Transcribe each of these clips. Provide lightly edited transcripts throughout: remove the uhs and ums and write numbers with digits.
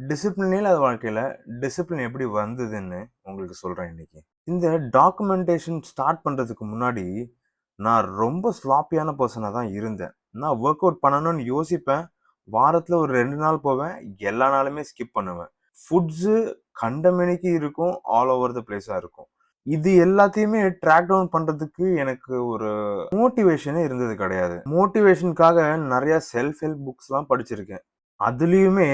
டிசிப்ளினே இல்லாத வாழ்க்கையில டிசிப்ளின் எப்படி வந்ததுன்னு உங்களுக்கு சொல்றேன் இன்னைக்கு. இந்த டாக்குமெண்டேஷன் ஸ்டார்ட் பண்றதுக்கு முன்னாடி, நான் ரொம்ப ஸ்லாப்பியான பெர்சனா தான் இருந்தேன். நான் வொர்க் அவுட் பண்ணணும்னு யோசிப்பேன். வாரத்துல ஒரு 2 நாள் போவேன். எல்லா நாளுமே ஸ்கிப் பண்ணுவேன். ஃபுட்ஸு கண்டமேனிக்கு இருக்கும். ஆல் ஓவர் த பிளேஸா இருக்கும். இது எல்லாத்தையுமே ட்ராக் டவுன் பண்றதுக்கு எனக்கு ஒரு மோட்டிவேஷனே இருந்தது கிடையாது. மோட்டிவேஷனுக்காக நெறைய செல்ஃப் ஹெல்ப் புக்ஸ்லாம் படிச்சிருக்கேன். அதுலயுமே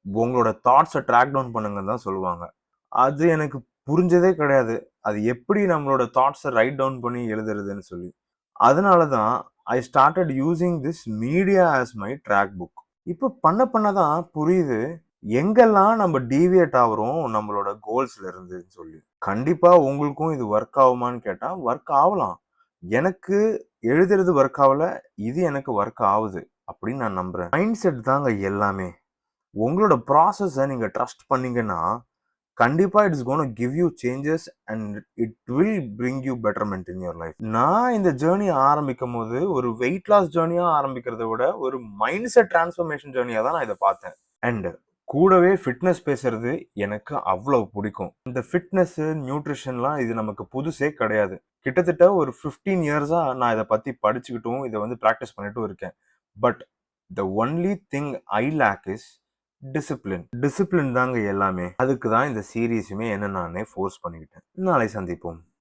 உங்களோட தாட்ஸ ட்ராக் டவுன் பண்ணுங்கன்னு தான் சொல்லுவாங்க. அது எனக்கு புரிஞ்சதே கிடையாது. அது எப்படி நம்மளோட தாட்ஸ ரைட் டவுன் பண்ணி எழுதுறதுன்னு சொல்லி. அதனால தான் I started using this media as my track book. இப்ப பண்ண பண்ண தான் புரியுது, எங்கெல்லாம் நம்ம டீவியேட் ஆகுறோம் நம்மளோட கோல்ஸ்ல இருந்துன்னு சொல்லி. கண்டிப்பா உங்களுக்கும் இது வொர்க் ஆகுமான்னு கேட்டா, வொர்க் ஆவலாம். எனக்கு எழுதுறது வொர்க் ஆவல. இது எனக்கு வொர்க் ஆவுது அப்படின்னு நான் நம்புறேன். மைண்ட் செட் தாங்க எல்லாமே. உங்களோட ப்ராசஸ நீங்க ட்ரஸ்ட் பண்ணீங்கன்னா, கண்டிப்பா it's gonna give you changes and it will bring you betterment in your life. நான் இந்த ஜர்னிய ஆரம்பிக்கும்போது, ஒரு வெயிட் லாஸ் ஜர்னியா ஆரம்பிக்கிறத விட, ஒரு மைண்ட் செட் டிரான்ஸ்ஃபர்மேஷன் ஜர்னியா தான் நான் இத பார்த்தேன். அண்ட் கூடவே ஃபிட்னஸ் பேசுறது எனக்கு அவ்வளவு பிடிக்கும். இந்த ஃபிட்னஸ், நியூட்ரிஷன்லாம் இது நமக்கு புதுசே கிடையாது. கிட்டத்தட்ட ஒரு 15 இயர்ஸா நான் இத பத்தி படிச்சுக்கிட்டும், இத வந்து பிராக்டிஸ் பண்ணிட்டும் இருக்கேன். But the only thing I lack is discipline. Discipline தாங்க எல்லாமே. அதுக்கு தான் இந்த சீரிஸுமே என்ன நானே ஃபோர்ஸ் பண்ணிக்கிட்டேன். நாளை சந்திப்போம்.